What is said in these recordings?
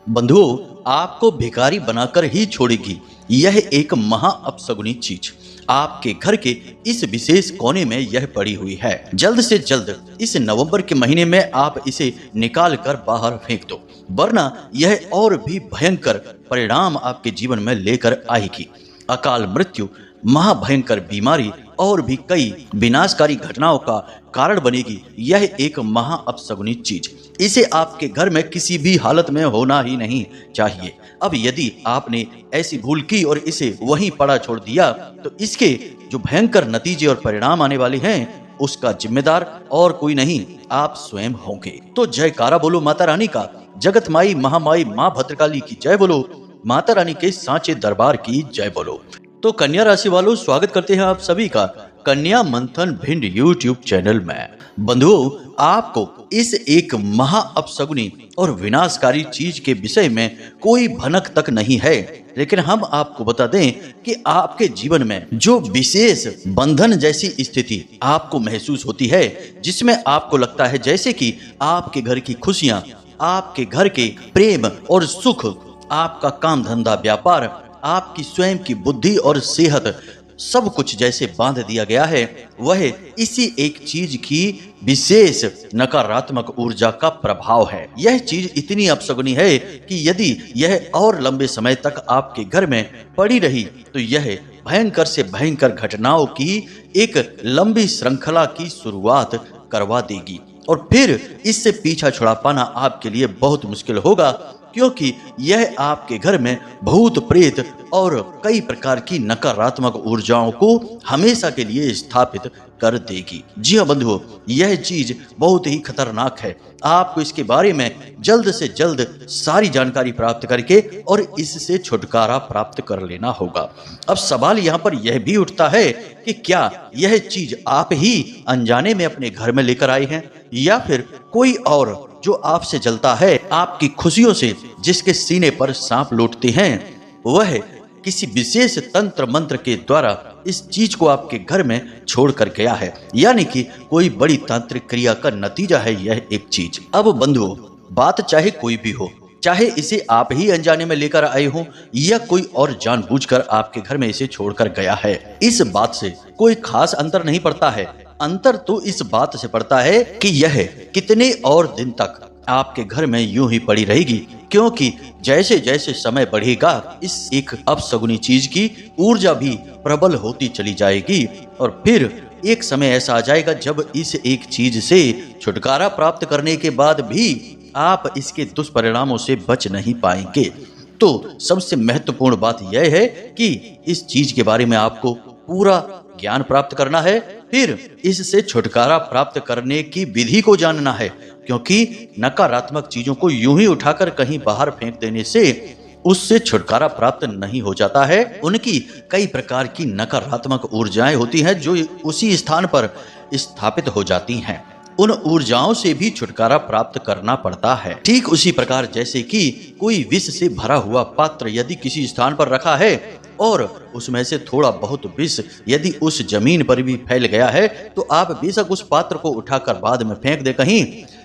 बंधुओं, आपको भिखारी बनाकर ही छोड़ेगी यह एक महा अपशगुनी चीज आपके घर के इस विशेष कोने में यह पड़ी हुई है। जल्द से जल्द इस नवंबर के महीने में आप इसे निकाल कर बाहर फेंक दो, वरना यह और भी भयंकर परिणाम आपके जीवन में लेकर आएगी। अकाल मृत्यु, महाभयंकर बीमारी और भी कई विनाशकारी घटनाओं का कारण बनेगी यह एक महा अपशगुनी चीज। इसे आपके घर में किसी भी हालत में होना ही नहीं चाहिए। अब यदि आपने ऐसी भूल की और इसे वहीं पड़ा छोड़ दिया तो इसके जो भयंकर नतीजे और परिणाम आने वाले हैं उसका जिम्मेदार और कोई नहीं, आप स्वयं होंगे। तो जयकारा बोलो माता रानी का, जगत माई महामाई माँ भद्रकाली की जय बोलो, माता रानी के सांचे दरबार की जय बोलो। तो कन्या राशि वालों, स्वागत करते हैं आप सभी का कन्या मंथन भिंड यूट्यूब चैनल में। बंधुओं, आपको इस एक महा अपशगुनी और विनाशकारी चीज के विषय में कोई भनक तक नहीं है, लेकिन हम आपको बता दें कि आपके जीवन में जो विशेष बंधन जैसी स्थिति आपको महसूस होती है, जिसमें आपको लगता है जैसे कि आपके घर की खुशियां, आपके घर के प्रेम और सुख, आपका काम धंधा व्यापार, आपकी स्वयं की बुद्धि और सेहत सब कुछ जैसे बांध दिया गया है, वह इसी एक चीज की विशेष नकारात्मक ऊर्जा का प्रभाव है। यह चीज इतनी अपशगुनी है कि यदि यह और लंबे समय तक आपके घर में पड़ी रही तो यह भयंकर से भयंकर घटनाओं की एक लंबी श्रृंखला की शुरुआत करवा देगी और फिर इससे पीछा छुड़ा पाना आपके लिए बहुत मुश्किल होगा, क्योंकि यह आपके घर में भूत प्रेत और कई प्रकार की नकारात्मक ऊर्जाओं को हमेशा के लिए स्थापित कर देगी। जी हाँ बंधुओं, यह चीज बहुत ही खतरनाक है। आपको इसके बारे में जल्द से जल्द सारी जानकारी प्राप्त करके और इससे छुटकारा प्राप्त कर लेना होगा। अब सवाल यहाँ पर यह भी उठता है कि क्या यह चीज आप ही अनजाने में अपने घर में लेकर आए हैं या फिर कोई और जो आपसे जलता है, आपकी खुशियों से जिसके सीने पर सांप लौटते हैं, वह किसी विशेष तंत्र मंत्र के द्वारा इस चीज को आपके घर में छोड़ कर गया है, यानी कि कोई बड़ी तांत्रिक क्रिया का नतीजा है यह एक चीज। अब बंधुओं, बात चाहे कोई भी हो, चाहे इसे आप ही अनजाने में लेकर आए हो या कोई और जानबूझकर आपके घर में इसे छोड़कर गया है, इस बात से कोई खास अंतर नहीं पड़ता है। अंतर तो इस बात से पड़ता है कि यह कितने और दिन तक आपके घर में यूं ही पड़ी रहेगी, क्योंकि जैसे जैसे समय बढ़ेगा इस एक अपशगुनी चीज की ऊर्जा भी प्रबल होती चली जाएगी और फिर एक समय ऐसा आ जाएगा जब इस एक चीज से छुटकारा प्राप्त करने के बाद भी आप इसके दुष्परिणामों से बच नहीं पाएंगे। तो सबसे महत्वपूर्ण बात यह है कि इस चीज के बारे में आपको पूरा ज्ञान प्राप्त करना है, फिर इससे छुटकारा प्राप्त करने की विधि को जानना है, क्योंकि नकारात्मक चीजों को यूं ही उठाकर कहीं बाहर फेंक देने से उससे छुटकारा प्राप्त नहीं हो जाता है। उनकी कई प्रकार की नकारात्मक ऊर्जाएं होती हैं जो उसी स्थान पर स्थापित हो जाती हैं। उन ऊर्जाओं से भी छुटकारा प्राप्त करना पड़ता है। ठीक उसी प्रकार जैसे कि कोई विष से भरा हुआ पात्र यदि किसी स्थान पर रखा है और उसमें से थोड़ा बहुत विष यदि उस जमीन पर भी फैल गया है तो आप बेशक उस पात्र को उठाकर बाद में फेंक दे कहीं,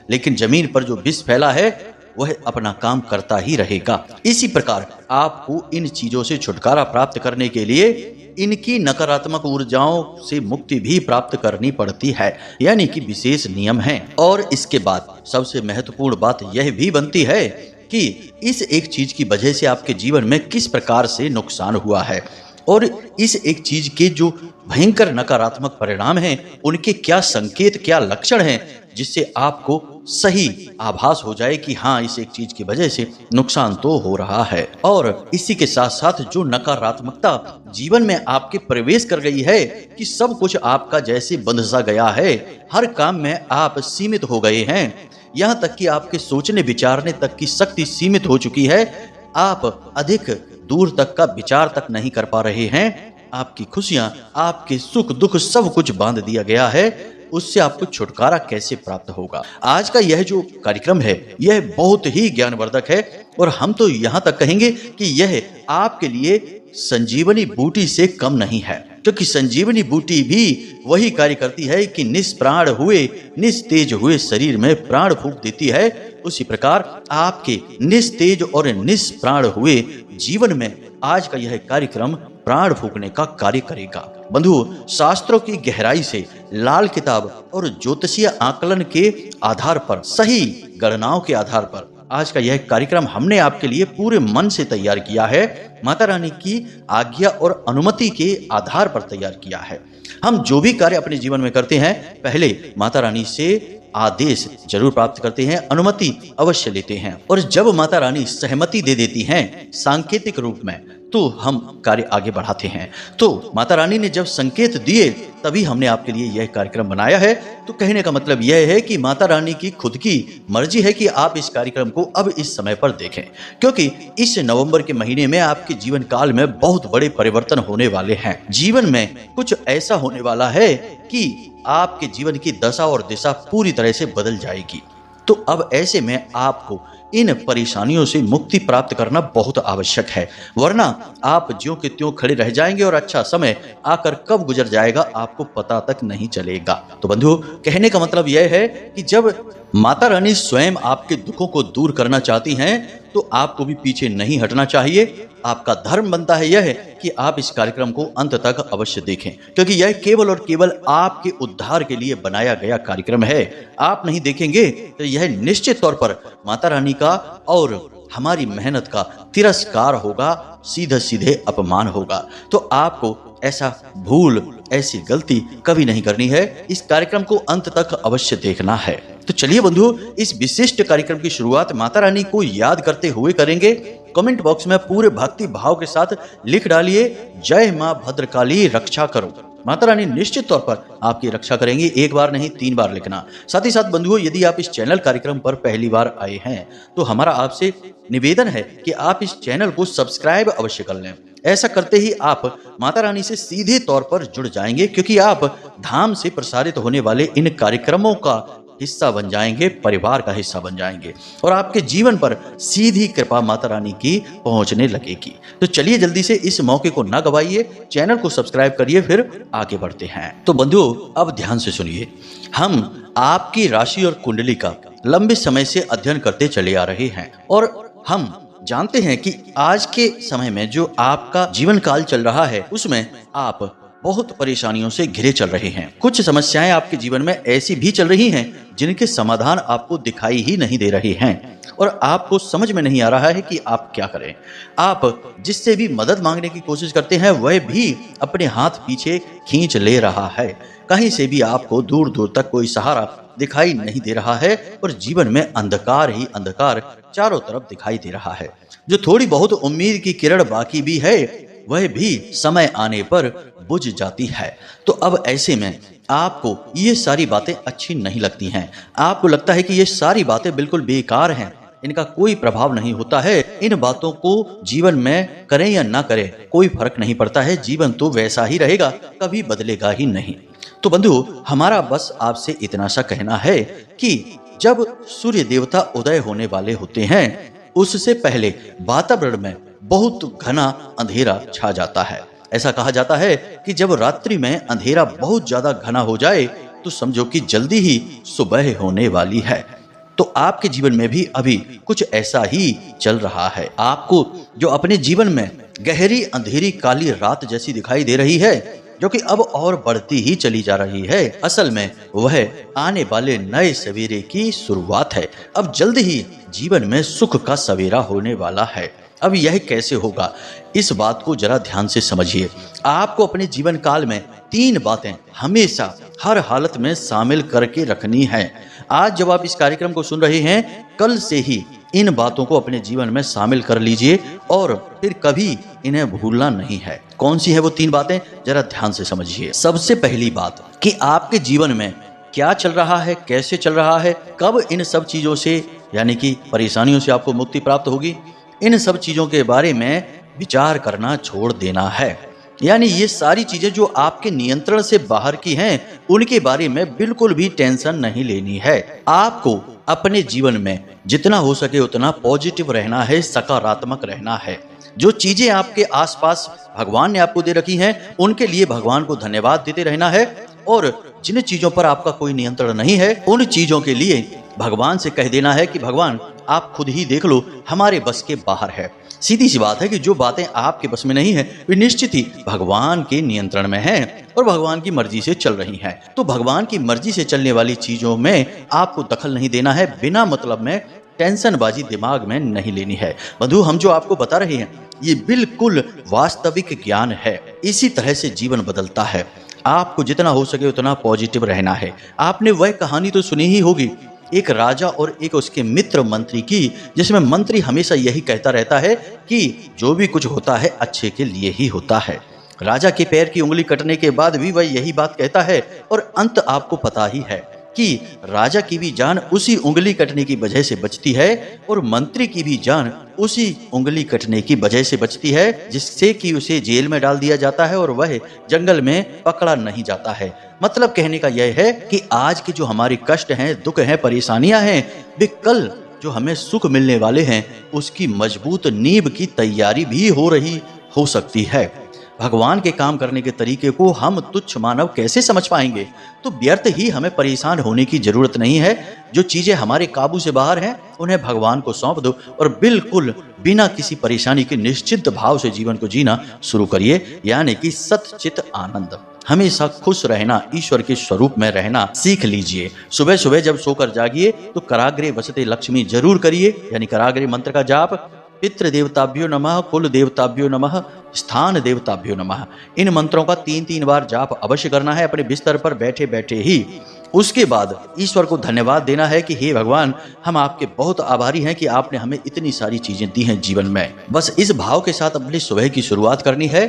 लेकिन जमीन पर जो विष फैला है वह अपना काम करता ही रहेगा। इसी प्रकार आपको इन चीजों से छुटकारा प्राप्त करने के लिए इनकी नकारात्मक ऊर्जाओं से मुक्ति भी प्राप्त करनी पड़ती है, यानी कि विशेष नियम है। और इसके बाद सबसे महत्वपूर्ण बात यह भी बनती है कि इस एक चीज की वजह से आपके जीवन में किस प्रकार से नुकसान हुआ है और इस एक चीज के जो भयंकर नकारात्मक परिणाम हैं उनके क्या संकेत, क्या लक्षण हैं, जिससे आपको सही आभास हो जाए कि हाँ, इस एक चीज की वजह से नुकसान तो हो रहा है। और इसी के साथ साथ जो नकारात्मकता जीवन में आपके प्रवेश कर गई है कि सब कुछ आपका जैसे बंध सा गया है, हर काम में आप सीमित हो गए हैं, यहाँ तक कि आपके सोचने विचारने तक की शक्ति सीमित हो चुकी है, आप अधिक दूर तक का विचार तक नहीं कर पा रहे हैं, आपकी खुशियां, आपके सुख दुख सब कुछ बांध दिया गया है, उससे आपको छुटकारा कैसे प्राप्त होगा। आज का यह जो कार्यक्रम है यह बहुत ही ज्ञानवर्धक है और हम तो यहाँ तक कहेंगे कि यह आपके लिए संजीवनी बूटी से कम नहीं है, क्योंकि संजीवनी बूटी भी वही कार्य करती है कि निष्प्राण हुए निस्तेज हुए शरीर में प्राण फूंक देती है। उसी प्रकार आपके निस्तेज और निष्प्राण हुए जीवन में आज का यह कार्यक्रम प्राण फूंकने का कार्य करेगा। बंधु, शास्त्रों की गहराई से लाल किताब और ज्योतिषीय आकलन के आधार पर, सही गणनाओं के आधार पर आज का यह कार्यक्रम हमने आपके लिए पूरे मन से तैयार किया है। माता रानी की आज्ञा और अनुमति के आधार पर तैयार किया है। हम जो भी कार्य अपने जीवन में करते हैं, पहले माता रानी से आदेश जरूर प्राप्त करते हैं, अनुमति अवश्य लेते हैं, और जब माता रानी सहमति दे देती हैं सांकेतिक रूप में, तो हम कार्य आगे बढ़ाते हैं। तो माता रानी ने जब संकेत दिए तभी हमने आपके लिए यह कार्यक्रम बनाया है। तो कहने का मतलब यह है कि माता रानी की खुद की मर्जी है कि आप इस कार्यक्रम को अब इस समय पर देखें, क्योंकि इस नवंबर के महीने में आपके जीवन काल में बहुत बड़े परिवर्तन होने वाले हैं। जीवन में कुछ ऐसा होने वाला है कि आपके जीवन की दशा और दिशा पूरी तरह से बदल जाएगी। तो अब ऐसे में आपको इन परेशानियों से मुक्ति प्राप्त करना बहुत आवश्यक है, वरना आप ज्यों के त्यों खड़े रह जाएंगे और अच्छा समय आकर कब गुजर जाएगा आपको पता तक नहीं चलेगा। तो बंधु, कहने का मतलब यह है कि जब माता रानी स्वयं आपके दुखों को दूर करना चाहती हैं, तो आपको भी पीछे नहीं हटना चाहिए। आपका धर्म बनता है यह कि आप इस कार्यक्रम को अंत तक अवश्य देखें, क्योंकि यह केवल और केवल आपके उद्धार के लिए बनाया गया कार्यक्रम है। आप नहीं देखेंगे तो यह निश्चित तौर पर माता रानी का और हमारी मेहनत का तिरस्कार होगा, सीधे सीधे अपमान होगा। तो आपको ऐसा भूल, ऐसी गलती कभी नहीं करनी है। इस कार्यक्रम को अंत तक अवश्य देखना है। तो चलिए बंधु, इस विशिष्ट कार्यक्रम की शुरुआत माता रानी को याद करते हुए करेंगे। कमेंट बॉक्स में पूरे भक्ति भाव के साथ लिख डालिए, जय मां भद्रकाली रक्षा करो। माता रानी निश्चित तौर पर आपकी रक्षा करेंगी। एक बार नहीं, 3 बार लिखना। साथ ही साथ बंधुओं, यदि आप इस चैनल कार्यक्रम पर पहली बार आए हैं तो हमारा आपसे निवेदन है कि आप इस चैनल को सब्सक्राइब अवश्य कर लें। ऐसा करते ही आप माता रानी से सीधे तौर पर जुड़ जाएंगे, क्योंकि आप धाम से प्रसारित होने वाले इन कार्यक्रमों का हिस्सा बन जाएंगे, परिवार का हिस्सा बन जाएंगे, और आपके जीवन पर सीधी कृपा माता रानी की पहुंचने लगेगी। तो चलिए जल्दी से इस मौके को ना गवाइए, चैनल को सब्सक्राइब करिए, फिर आगे बढ़ते हैं। तो बंधुओं, अब ध्यान से सुनिए। हम आपकी राशि और कुंडली का लंबे समय से अध्ययन करते चले आ रहे हैं, और हम जानते हैं कि आज के समय में जो आपका जीवन काल चल रहा है, उसमें आप बहुत परेशानियों से घिरे चल रहे हैं। कुछ समस्याएं आपके जीवन में ऐसी भी चल रही हैं जिनके समाधान आपको दिखाई ही नहीं दे रहे हैं, और आपको समझ में नहीं आ रहा है कि आप क्या करें। आप जिससे भी मदद मांगने की कोशिश करते हैं, वह भी अपने हाथ पीछे खींच ले रहा है। कहीं से भी आपको दूर दूर तक कोई सहारा दिखाई नहीं दे रहा है, और जीवन में अंधकार ही अंधकार चारों तरफ दिखाई दे रहा है। जो थोड़ी बहुत उम्मीद की किरण बाकी भी है, वह भी समय आने पर बुझ जाती है। तो अब ऐसे में आपको ये सारी बातें अच्छी नहीं लगती हैं। आपको लगता है कि ये सारी बातें बिल्कुल बेकार हैं, इनका कोई प्रभाव नहीं होता है। इन बातों को जीवन में करें या ना करें कोई फर्क नहीं पड़ता है, जीवन तो वैसा ही रहेगा, कभी बदलेगा ही नहीं। तो बंधु, हमारा बस आपसे इतना सा कहना है कि जब सूर्य देवता उदय होने वाले होते हैं, उससे पहले वातावरण में बहुत घना अंधेरा छा जाता है। ऐसा कहा जाता है कि जब रात्रि में अंधेरा बहुत ज्यादा घना हो जाए तो समझो कि जल्दी ही सुबह होने वाली है। तो आपके जीवन में भी अभी कुछ ऐसा ही चल रहा है। आपको जो अपने जीवन में गहरी अंधेरी काली रात जैसी दिखाई दे रही है, जो कि अब और बढ़ती ही चली जा रही है, असल में वह आने वाले नए सवेरे की शुरुआत है। अब जल्द ही जीवन में सुख का सवेरा होने वाला है। अब यह कैसे होगा, इस बात को जरा ध्यान से समझिए। आपको अपने जीवन काल में 3 बातें हमेशा हर हालत में शामिल करके रखनी है। आज जब आप इस कार्यक्रम को सुन रहे हैं, कल से ही इन बातों को अपने जीवन में शामिल कर लीजिए, और फिर कभी इन्हें भूलना नहीं है। कौन सी है वो 3 बातें, जरा ध्यान से समझिए। सबसे पहली बात कि आपके जीवन में क्या चल रहा है, कैसे चल रहा है, कब इन सब चीजों से यानी कि परेशानियों से आपको मुक्ति प्राप्त होगी, इन सब चीजों के बारे में विचार करना छोड़ देना है। यानी ये सारी चीजें जो आपके नियंत्रण से बाहर की हैं, उनके बारे में बिल्कुल भी टेंशन नहीं लेनी है। आपको अपने जीवन में जितना हो सके उतना पॉजिटिव रहना है, सकारात्मक रहना है। जो चीजें आपके आसपास भगवान ने आपको दे रखी हैं, उनके लिए भगवान को धन्यवाद देते रहना है, और जिन चीजों पर आपका कोई नियंत्रण नहीं है, उन चीजों के लिए भगवान से कह देना है कि भगवान आप खुद ही देख लो, हमारे बस के बाहर है। सीधी सी बात है कि जो बातें आपके बस में नहीं है, वे निश्चित ही भगवान के नियंत्रण में हैं और भगवान की मर्जी से चल रही हैं। तो भगवान की मर्जी से चलने वाली चीजों में आपको दखल नहीं देना है, बिना मतलब में टेंशनबाजी दिमाग में नहीं लेनी है। बंधु, हम जो आपको बता रहे हैं ये बिल्कुल वास्तविक ज्ञान है। इसी तरह से जीवन बदलता है। आपको जितना हो सके उतना पॉजिटिव रहना है। आपने वह कहानी तो सुनी ही होगी, एक राजा और एक उसके मित्र मंत्री की, जिसमें मंत्री हमेशा यही कहता रहता है कि जो भी कुछ होता है अच्छे के लिए ही होता है। राजा के पैर की उंगली कटने के बाद भी वह यही बात कहता है, और अंत आपको पता ही है कि राजा की भी जान उसी उंगली कटने की वजह से बचती है, और मंत्री की भी जान उसी उंगली कटने की वजह से बचती है, जिससे कि उसे जेल में डाल दिया जाता है और वह जंगल में पकड़ा नहीं जाता है। मतलब कहने का यह है कि आज के जो हमारे कष्ट हैं, दुख हैं, परेशानियां हैं, वे कल जो हमें सुख मिलने वाले हैं उसकी मजबूत नींव की तैयारी भी हो सकती है। भगवान के काम करने के तरीके को हम तुच्छ मानव कैसे समझ पाएंगे? तो व्यर्थ ही हमें परेशान होने की जरूरत नहीं है। जो चीजें हमारे काबू से बाहर हैं उन्हें भगवान को सौंप दो और बिल्कुल बिना किसी परेशानी के निश्चित भाव से जीवन को जीना शुरू करिए, यानी कि सच्चित आनंद। हमेशा खुश रहना, ईश्वर के स्वरूप में रहना सीख लीजिए। सुबह सुबह जब सोकर जागिए तो कराग्रे वसते लक्ष्मी जरूर करिए, यानी कराग्रे मंत्र का जाप। पितृ देवताभ्यो नमः, कुल देवताभ्यो नमः, स्थान देवताभ्यो नमः। इन मंत्रों का 3-3 बार जाप अवश्य करना है अपने बिस्तर पर बैठे बैठे ही। उसके बाद ईश्वर को धन्यवाद देना है कि हे भगवान, हम आपके बहुत आभारी हैं कि आपने हमें इतनी सारी चीजें दी हैं जीवन में। बस इस भाव के साथ अपनी सुबह की शुरुआत करनी है।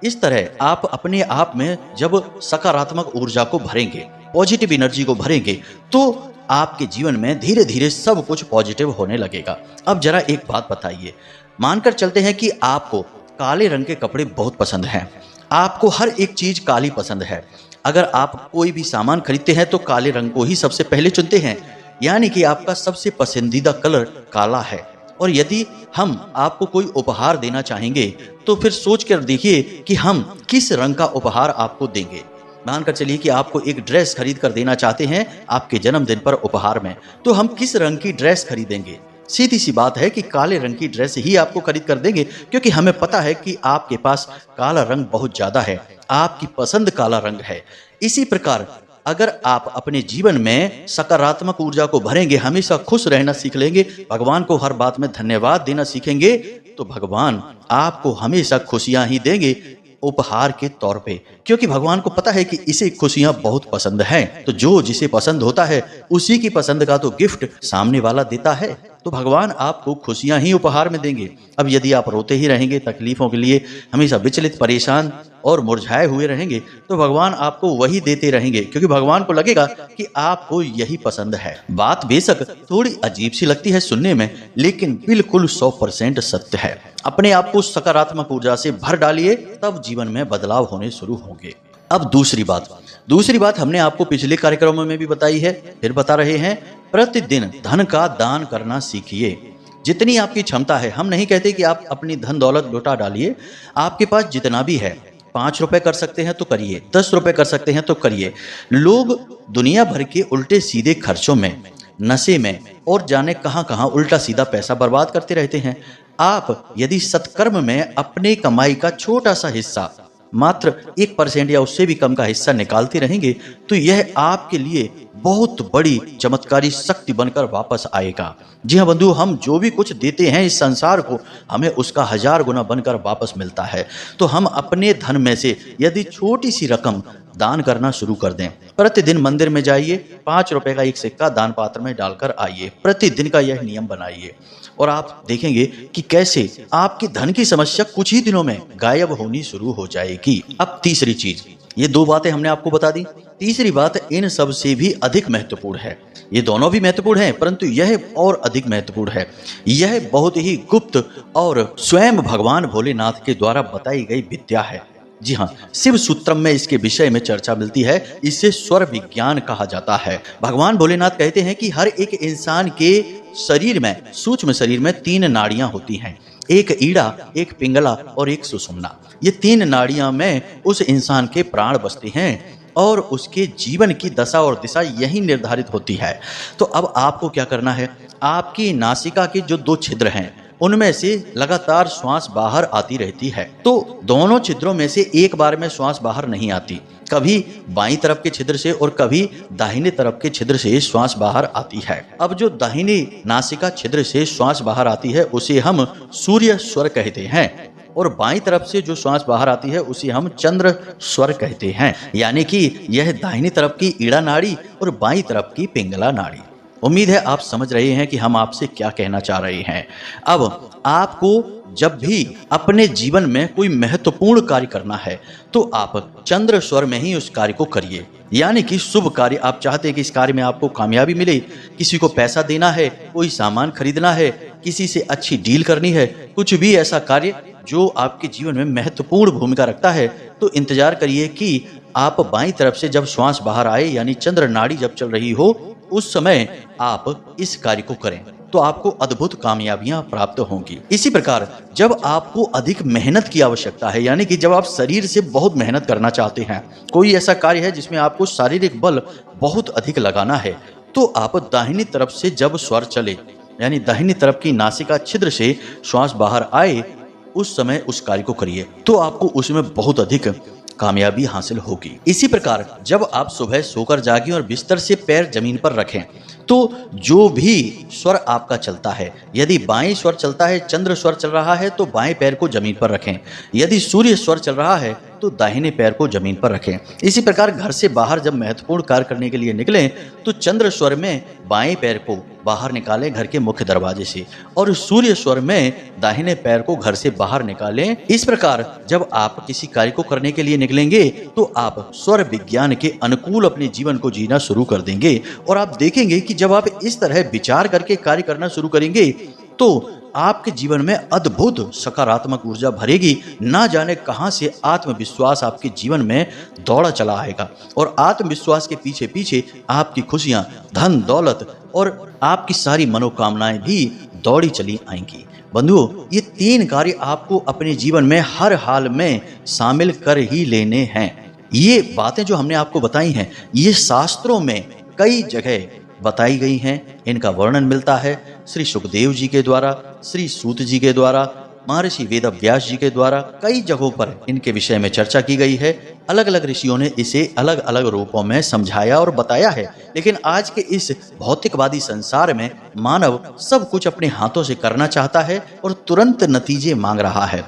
इस तरह आप अपने आप में जब सकारात्मक ऊर्जा को भरेंगे, पॉजिटिव एनर्जी को भरेंगे, तो आपके जीवन में धीरे धीरे सब कुछ पॉजिटिव होने लगेगा। अब जरा एक बात बताइए, मानकर चलते हैं कि आपको काले रंग के कपड़े बहुत पसंद हैं, आपको हर एक चीज काली पसंद है। अगर आप कोई भी सामान खरीदते हैं तो काले रंग को ही सबसे पहले चुनते हैं, यानी कि आपका सबसे पसंदीदा कलर काला है। और यदि हम आपको कोई उपहार देना चाहेंगे तो फिर सोच कर देखिए कि हम किस रंग का उपहार आपको देंगे। मानकर चलिए कि आपको एक ड्रेस खरीद कर देना चाहते हैं आपके जन्मदिन पर उपहार में, तो हम किस रंग की ड्रेस खरीदेंगे? सीधी सी बात है कि काले रंग की ड्रेस ही आपको खरीद कर देंगे, क्योंकि हमें पता है कि आपके पास काला रंग बहुत ज्यादा है, आपकी पसंद काला रंग है। इसी प्रकार अगर आप अपने जीवन में सकारात्मक ऊर्जा को भरेंगे, हमेशा खुश रहना सीख लेंगे, भगवान को हर बात में धन्यवाद देना सीखेंगे, तो भगवान आपको हमेशा खुशियां ही देंगे उपहार के तौर पे, क्योंकि भगवान को पता है कि इसे खुशियां बहुत पसंद हैं। तो जो जिसे पसंद होता है उसी की पसंद का तो गिफ्ट सामने वाला देता है, तो भगवान आपको खुशियां ही उपहार में देंगे। अब यदि आप रोते ही रहेंगे, तकलीफों के लिए हमेशा विचलित, परेशान और मुरझाए हुए रहेंगे, तो भगवान आपको वही देते रहेंगे, क्योंकि भगवान को लगेगा कि आपको यही पसंद है। बात बेशक थोड़ी अजीब सी लगती है सुनने में, लेकिन बिल्कुल 100% सत्य है। अपने आप को सकारात्मक ऊर्जा से भर डालिए, तब जीवन में बदलाव होने शुरू होंगे। अब दूसरी बात हमने आपको पिछले कार्यक्रमों में भी बताई है, फिर बता रहे हैं, प्रतिदिन धन का दान करना सीखिए। जितनी आपकी क्षमता है, हम नहीं कहते कि आप अपनी धन दौलत लुटा डालिए, आपके पास जितना भी है, 5 रुपए कर सकते हैं तो करिए, 10 रुपए कर सकते हैं तो करिए। लोग दुनिया भर के उल्टे सीधे खर्चों में, नशे में और जाने कहां कहां उल्टा सीधा पैसा बर्बाद करते रहते हैं। आप यदि सत्कर्म में अपने कमाई का छोटा सा हिस्सा, मात्र 1% या उससे भी कम का हिस्सा निकालते रहेंगे, तो यह आपके लिए बहुत बड़ी चमत्कारी शक्ति बनकर वापस आएगा। जी हाँ बंधु, हम जो भी कुछ देते हैं इस संसार को, हमें उसका 1000 गुना बनकर वापस मिलता है। तो हम अपने धन में से यदि छोटी सी रकम दान करना शुरू कर दें, प्रतिदिन मंदिर में जाइए, 5 रुपए का एक सिक्का दान पात्र में डालकर आइए, प्रतिदिन का यह नियम बनाइए, और आप देखेंगे कि कैसे आपकी धन की समस्या कुछ ही दिनों में गायब होनी शुरू हो जाएगी। अब तीसरी चीज, ये 2 बातें हमने आपको बता दी, तीसरी बात इन सब से भी अधिक महत्वपूर्ण है। ये दोनों भी महत्वपूर्ण हैं, परंतु यह और अधिक महत्वपूर्ण है। यह बहुत ही गुप्त और स्वयं भगवान भोलेनाथ के द्वारा बताई गई विद्या है। जी हाँ, शिव सूत्रम में इसके विषय में चर्चा मिलती है। इसे स्वर विज्ञान कहा जाता है। भगवान भोलेनाथ कहते हैं कि हर एक इंसान के शरीर में, सूक्ष्म शरीर में 3 नाड़ियां होती हैं, एक ईड़ा, एक पिंगला और एक सुषुम्ना। ये 3 नाड़ियां में उस इंसान के प्राण बसते हैं और उसके जीवन की दशा और दिशा यही निर्धारित होती है। तो अब आपको क्या करना है, आपकी नासिका के जो 2 छिद्र हैं उनमें से लगातार श्वास बाहर आती रहती है। तो दोनों छिद्रों में से एक बार में श्वास बाहर नहीं आती, कभी बाईं तरफ के छिद्र से और कभी दाहिने तरफ के छिद्र से श्वास बाहर आती है। अब जो दाहिनी नासिका छिद्र से श्वास बाहर आती है उसे हम सूर्य स्वर कहते हैं और बाईं तरफ से जो श्वास बाहर आती है उसे हम चंद्र स्वर कहते हैं। यानी कि यह दाहिनी तरफ की ईड़ा नाड़ी और बाईं तरफ की पिंगला नाड़ी। उम्मीद है आप समझ रहे हैं कि हम आपसे क्या कहना चाह रहे हैं। अब आपको जब भी अपने जीवन में कोई महत्वपूर्ण कार्य करना है तो आप चंद्र स्वर में ही उस कार्य को करिए। यानी कि शुभ कार्य, आप चाहते हैं कि इस कार्य में आपको कामयाबी मिले, किसी को पैसा देना है, कोई सामान खरीदना है, किसी से अच्छी डील करनी है, कुछ भी ऐसा कार्य जो आपके जीवन में महत्वपूर्ण भूमिका रखता है, तो इंतजार करिए कि आप बाईं तरफ से जब श्वास बाहर आए यानी चंद्र नाड़ी जब चल रही हो उस समय आप इस कार्य को करें तो आपको अद्भुत कामयाबियां प्राप्त होंगी। इसी प्रकार जब आपको अधिक मेहनत की आवश्यकता है, यानी कि जब आप शरीर से बहुत मेहनत करना चाहते हैं, कोई ऐसा कार्य है जिसमें आपको शारीरिक बल बहुत अधिक लगाना है, तो आप दाहिनी तरफ से जब स्वर चले यानी दाहिनी तरफ की नासिका छिद्र से श्वास बाहर आए उस समय उस कार्य को करिए तो आपको उसमें बहुत अधिक कामयाबी हासिल होगी। इसी प्रकार जब आप सुबह सोकर जागें और बिस्तर से पैर जमीन पर रखें तो जो भी स्वर आपका चलता है, यदि बाएं स्वर चलता है, चंद्र स्वर चल रहा है तो बाएं पैर को जमीन पर रखें, यदि सूर्य स्वर चल रहा है तो दाहिने पैर को जमीन पर रखें। इसी प्रकार घर से बाहर जब महत्वपूर्ण कार्य करने के लिए निकलें तो चंद्र स्वर में बाएं पैर को बाहर निकालें घर के मुख्य दरवाजे से और सूर्य स्वर में दाहिने पैर को घर से बाहर निकालें। इस प्रकार जब आप किसी कार्य को करने के लिए निकलेंगे तो आप स्वर विज्ञान के अनुकूल अपने जीवन को जीना शुरू कर देंगे और आप देखेंगे कि जब आप इस तरह विचार करके कार्य करना शुरू करेंगे तो आपके जीवन में अद्भुत सकारात्मक ऊर्जा भरेगी। ना जाने कहां से आत्मविश्वास आपके जीवन में दौड़ा चला आएगा और आत्मविश्वास के पीछे पीछे आपकी खुशियां, धन दौलत और आपकी सारी मनोकामनाएं भी दौड़ी चली आएंगी। बंधुओं, ये 3 कार्य आपको अपने जीवन में हर हाल में शामिल कर ही लेने हैं। ये बातें जो हमने आपको बताई हैं ये शास्त्रों में कई जगह बताई गई हैं। इनका वर्णन मिलता है श्री सुखदेव जी के द्वारा, श्री सूत जी के द्वारा, महर्षि वेदव्यास जी के द्वारा कई जगहों पर इनके विषय में चर्चा की गई है। अलग अलग ऋषियों ने इसे अलग अलग रूपों में समझाया और बताया है। लेकिन आज के इस भौतिकवादी संसार में मानव सब कुछ अपने हाथों से करना चाहता है और तुरंत नतीजे मांग रहा है।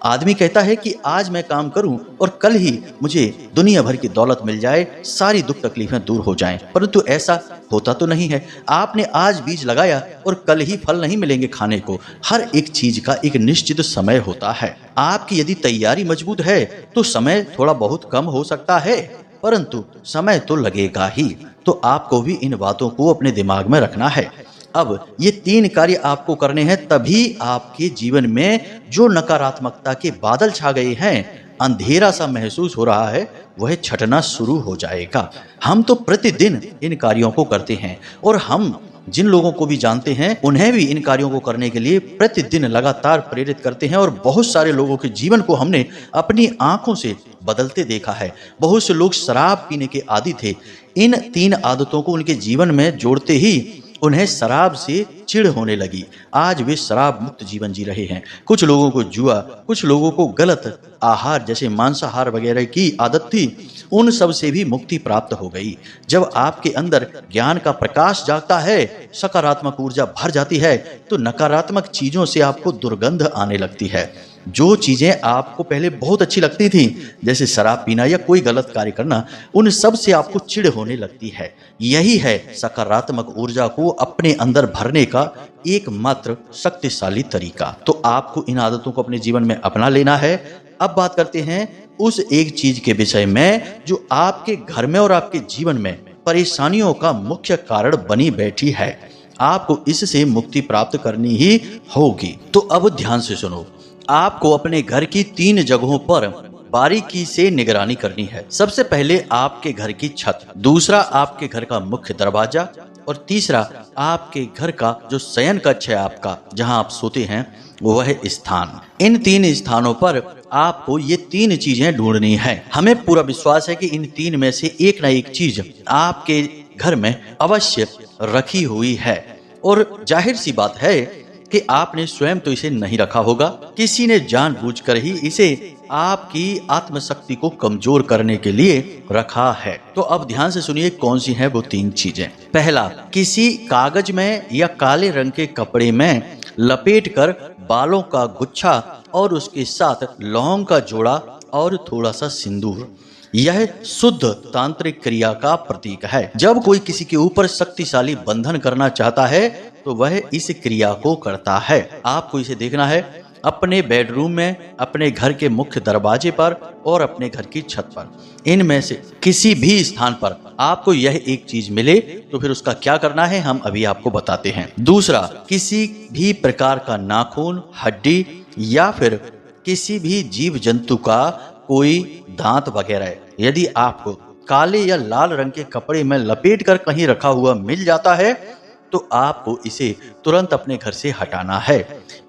आदमी कहता है कि आज मैं काम करूं और कल ही मुझे दुनिया भर की दौलत मिल जाए, सारी दुख तकलीफें दूर हो जाएं, परंतु ऐसा होता तो नहीं है। आपने आज बीज लगाया और कल ही फल नहीं मिलेंगे खाने को। हर एक चीज का एक निश्चित समय होता है। आपकी यदि तैयारी मजबूत है तो समय थोड़ा बहुत कम हो सकता है, परंतु समय तो लगेगा ही। तो आपको भी इन बातों को अपने दिमाग में रखना है। अब ये 3 कार्य आपको करने हैं, तभी आपके जीवन में जो नकारात्मकता के बादल छा गए हैं, अंधेरा सा महसूस हो रहा है, वह छटना शुरू हो जाएगा। हम तो प्रतिदिन इन कार्यों को करते हैं और हम जिन लोगों को भी जानते हैं उन्हें भी इन कार्यों को करने के लिए प्रतिदिन लगातार प्रेरित करते हैं और बहुत सारे लोगों के जीवन को हमने अपनी आंखों से बदलते देखा है। बहुत से लोग शराब पीने के आदी थे। इन 3 आदतों को उनके जीवन में जोड़ते ही उन्हें शराब से चिढ़ होने लगी। आज वे शराब मुक्त जीवन जी रहे हैं। कुछ लोगों को जुआ, कुछ लोगों को गलत आहार जैसे मांसाहार वगैरह की आदत थी, उन सब से भी मुक्ति प्राप्त हो गई। जब आपके अंदर ज्ञान का प्रकाश जागता है, सकारात्मक ऊर्जा भर जाती है, तो नकारात्मक चीजों से आपको दुर्गंध आने लगती है। जो चीजें आपको पहले बहुत अच्छी लगती थी, जैसे शराब पीना या कोई गलत कार्य करना, उन सब से आपको चिढ़ होने लगती है। यही है सकारात्मक ऊर्जा को अपने अंदर भरने का एकमात्र शक्तिशाली तरीका। तो आपको इन आदतों को अपने जीवन में अपना लेना है। अब बात करते हैं उस एक चीज के विषय में जो आपके घर में और आपके जीवन में परेशानियों का मुख्य कारण बनी बैठी है। आपको इससे मुक्ति प्राप्त करनी ही होगी। तो अब ध्यान से सुनो। आपको अपने घर की 3 जगहों पर बारीकी से निगरानी करनी है। सबसे पहले आपके घर की छत, दूसरा आपके घर का मुख्य दरवाजा और तीसरा आपके घर का जो शयन कक्ष है आपका, जहां आप सोते हैं वह स्थान। इन 3 स्थानों पर आपको ये 3 चीजें ढूंढनी है। हमें पूरा विश्वास है कि इन 3 में से एक ना एक चीज आपके घर में अवश्य रखी हुई है और जाहिर सी बात है कि आपने स्वयं तो इसे नहीं रखा होगा, किसी ने जानबूझकर ही इसे आपकी आत्मशक्ति को कमजोर करने के लिए रखा है। तो अब ध्यान से सुनिए कौन सी हैं वो 3 चीजें। पहला, किसी कागज में या काले रंग के कपड़े में लपेटकर बालों का गुच्छा और उसके साथ लौंग का जोड़ा और थोड़ा सा सिंदूर। यह शुद्ध तांत्रिक क्रिया का प्रतीक है। जब कोई किसी के ऊपर शक्तिशाली बंधन करना चाहता है तो वह इस क्रिया को करता है। आपको इसे देखना है अपने बेडरूम में, अपने घर के मुख्य दरवाजे पर और अपने घर की छत पर। इनमें से किसी भी स्थान पर आपको यह एक चीज मिले तो फिर उसका क्या करना है हम अभी आपको बताते हैं। दूसरा, किसी भी प्रकार का नाखून, हड्डी या फिर किसी भी जीव जंतु का कोई दांत वगैरह यदि आपको काले या लाल रंग के कपड़े में लपेटकर कहीं रखा हुआ मिल जाता है तो आपको इसे तुरंत अपने घर से हटाना है।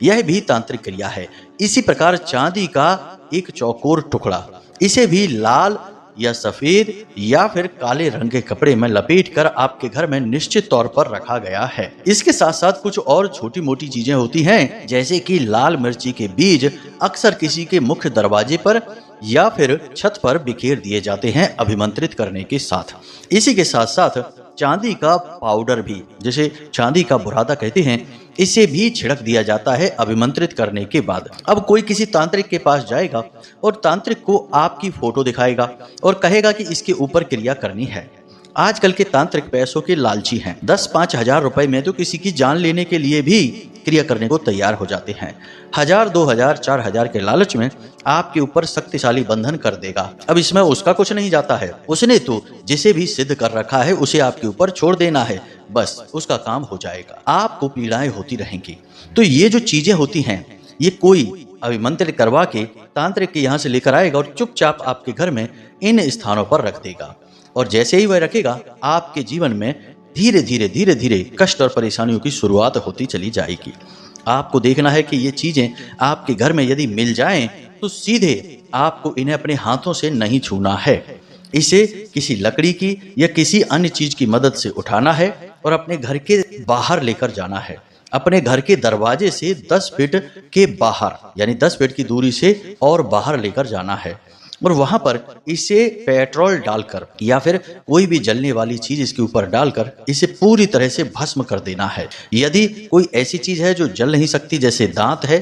यह भी तांत्रिक क्रिया है। इसी प्रकार चांदी का एक चौकोर टुकड़ा, इसे भी लाल या सफेद या फिर काले रंग के कपड़े में लपेटकर आपके घर में निश्चित तौर पर रखा गया है। इसके साथ साथ कुछ और छोटी मोटी चीजें होती हैं, जैसे कि लाल मिर्ची के बीज अक्सर किसी के मुख्य दरवाजे पर या फिर छत पर बिखेर दिए जाते हैं अभिमंत्रित करने के साथ। इसी के साथ साथ चांदी का पाउडर भी, जिसे चांदी का बुरादा कहते हैं, इसे भी छिड़क दिया जाता है अभिमंत्रित करने के बाद। अब कोई किसी तांत्रिक के पास जाएगा और तांत्रिक को आपकी फोटो दिखाएगा और कहेगा कि इसके ऊपर क्रिया करनी है। आजकल के तांत्रिक पैसों के लालची हैं। 10-5 हजार रुपए में तो किसी की जान लेने के लिए भी क्रिया करने को तैयार हो जाते हैं। 1000, 2000, 4000 के लालच में आपके ऊपर शक्तिशाली बंधन कर देगा। अब इसमें उसका कुछ नहीं जाता है, उसने तो जिसे भी सिद्ध कर रखा है उसे आपके ऊपर छोड़ देना है, बस उसका काम हो जाएगा। आपको पीड़ाएं होती रहेंगी। तो ये जो चीजें होती हैं ये कोई अभिमंत्रित करवा के तांत्रिक के यहाँ से लेकर आएगा और चुपचाप आपके घर में इन स्थानों पर रख देगा। और जैसे ही वह रखेगा आपके जीवन में धीरे धीरे कष्ट और परेशानियों की शुरुआत होती चली जाएगी। आपको देखना है कि ये चीजें आपके घर में यदि मिल जाएं तो सीधे आपको इन्हें अपने हाथों से नहीं छूना है। इसे किसी लकड़ी की या किसी अन्य चीज की मदद से उठाना है और अपने घर के बाहर लेकर जाना है। अपने घर के दरवाजे से 10 फीट के बाहर, यानी 10 फीट की दूरी से और बाहर लेकर जाना है और वहां पर इसे पेट्रोल डालकर या फिर कोई भी जलने वाली चीज इसके ऊपर डालकर इसे पूरी तरह से भस्म कर देना है। यदि कोई ऐसी चीज है जो जल नहीं सकती, जैसे दांत है,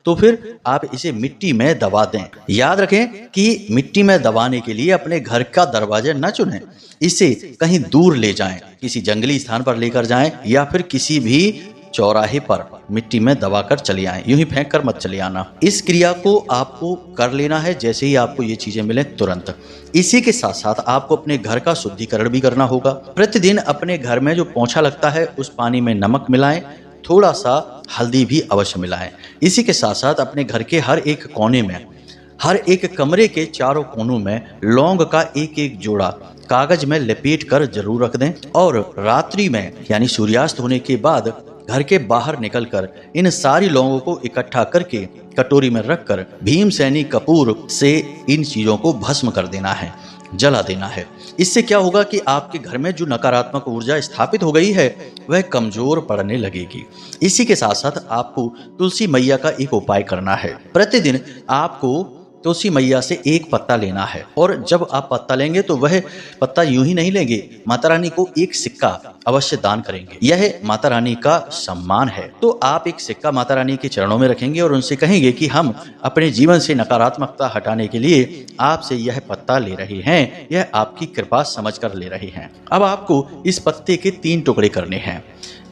तो फिर आप इसे मिट्टी में दबा दें। याद रखें कि मिट्टी में दबाने के लिए अपने घर का दरवाजा न चुनें, इसे कहीं दूर ले जाएं, किसी जंगली स्थान पर लेकर जाएं या फिर किसी भी चौराहे पर मिट्टी में दबाकर चले आएं, यूं ही फेंक कर मत चले आना। इस क्रिया को आपको कर लेना है जैसे ही आपको ये चीजें मिले तुरंत। इसी के साथ साथ आपको अपने घर का शुद्धिकरण भी करना होगा। प्रतिदिन अपने घर में जो पोंछा लगता है उस पानी में नमक मिलाएं, थोड़ा सा हल्दी भी अवश्य मिलाएं। इसी के साथ साथ अपने घर के हर एक कोने में, हर एक कमरे के चारों कोनों में लौंग का एक एक जोड़ा कागज में लपेट कर जरूर रख दें और रात्रि में यानी सूर्यास्त होने के बाद घर के बाहर निकलकर इन सारी लौंगों को इकट्ठा करके कटोरी में रखकर भीमसेनी कपूर से इन चीजों को भस्म कर देना है, जला देना है। इससे क्या होगा कि आपके घर में जो नकारात्मक ऊर्जा स्थापित हो गई है वह कमजोर पड़ने लगेगी। इसी के साथ साथ आपको तुलसी मैया का एक उपाय करना है। प्रतिदिन आपको तुलसी मैया से एक पत्ता लेना है और जब आप पत्ता लेंगे तो वह पत्ता यूं ही नहीं लेंगे, माता रानी को एक सिक्का अवश्य दान करेंगे। यह माता रानी का सम्मान है। तो आप एक सिक्का माता रानी के चरणों में रखेंगे और उनसे कहेंगे कि हम अपने जीवन से नकारात्मकता हटाने के लिए आपसे यह पत्ता ले रहे हैं, यह आपकी कृपा समझकर ले रहे हैं। अब आपको इस पत्ते के 3 टुकड़े करने हैं।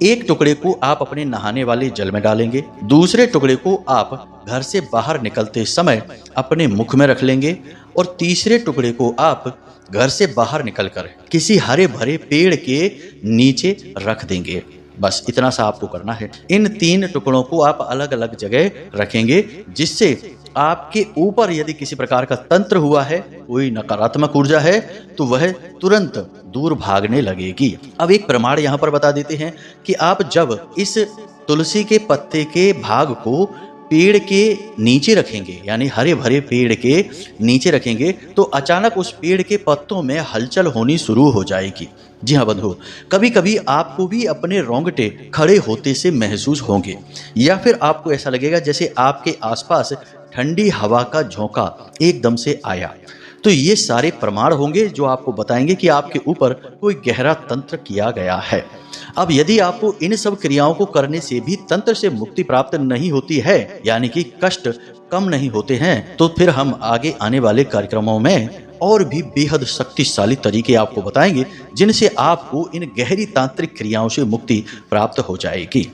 एक टुकड़े को आप अपने नहाने वाले जल में डालेंगे, दूसरे टुकड़े को आप घर से बाहर निकलते समय अपने मुख में रख लेंगे और तीसरे टुकड़े को आप घर से बाहर निकलकर किसी हरे भरे पेड़ के नीचे रख देंगे। बस इतना सा आपको करना है। इन 3 टुकड़ों को आप अलग अलग जगह रखेंगे, जिससे आपके ऊपर यदि किसी प्रकार का तंत्र हुआ है, कोई नकारात्मक ऊर्जा है, तो वह तुरंत दूर भागने लगेगी। अब एक प्रमाण यहाँ पर बता देते हैं कि आप जब इस तुलसी के पत्ते के भाग को पेड़ के नीचे रखेंगे, यानी हरे भरे पेड़ के नीचे रखेंगे, तो अचानक उस पेड़ के पत्तों में हलचल होनी शुरू हो जाएगी। जी हाँ बंधु, कभी कभी आपको भी अपने रोंगटे खड़े होते से महसूस होंगे, या फिर आपको ऐसा लगेगा जैसे आपके आसपास ठंडी हवा का झोंका एकदम से आया। तो ये सारे प्रमाण होंगे जो आपको बताएंगे कि आपके ऊपर कोई गहरा तंत्र किया गया है। अब यदि आपको इन सब क्रियाओं को करने से भी तंत्र से मुक्ति प्राप्त नहीं होती है, यानी कि कष्ट कम नहीं होते हैं, तो फिर हम आगे आने वाले कार्यक्रमों में और भी बेहद शक्तिशाली तरीके आपको बताएंगे, जिनसे आपको इन गहरी तांत्रिक क्रियाओं से मुक्ति प्राप्त हो जाएगी।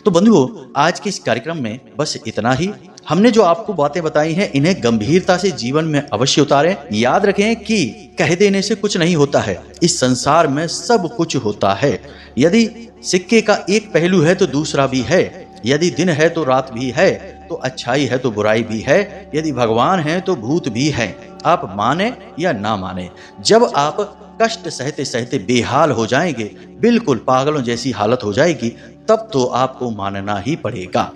तो बंधुओं, आज के इस कार्यक्रम में बस इतना ही। हमने जो आपको बातें बताई हैं, इन्हें गंभीरता से जीवन में अवश्य उतारें। याद रखें कि कह देने से कुछ नहीं होता है, इस संसार में सब कुछ होता है। यदि सिक्के का एक पहलू है तो दूसरा भी है, यदि दिन है तो रात भी है, तो अच्छाई है तो बुराई भी है, यदि भगवान है तो भूत भी है। आप माने या ना माने, जब आप कष्ट सहते सहते बेहाल हो जाएंगे, बिल्कुल पागलों जैसी हालत हो जाएगी, तब तो आपको मानना ही पड़ेगा।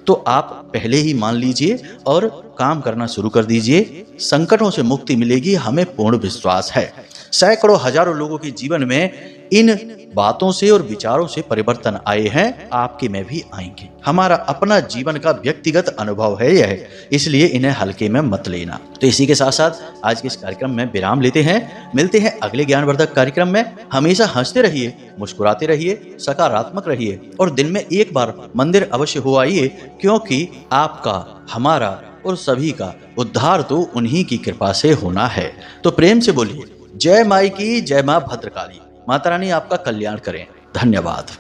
तो आप पहले ही मान लीजिए और काम करना शुरू कर दीजिए। संकटों से मुक्ति मिलेगी, हमें पूर्ण विश्वास है। सैकड़ों हजारों लोगों के जीवन में इन बातों से और विचारों से परिवर्तन आए हैं, आपके में भी आएंगे। हमारा अपना जीवन का व्यक्तिगत अनुभव है यह, इसलिए इन्हें हल्के में मत लेना। तो इसी के साथ साथ आज के इस कार्यक्रम में विराम लेते हैं। मिलते हैं अगले ज्ञानवर्धक कार्यक्रम में। हमेशा हंसते रहिए, मुस्कुराते रहिए, सकारात्मक रहिए और दिन में एक बार मंदिर अवश्य हो आइए, क्योंकि आपका, हमारा और सभी का उद्धार तो उन्हीं की कृपा से होना है। तो प्रेम से बोलिए जय माई की, जय मां भद्रकाली। माता रानी आपका कल्याण करें। धन्यवाद।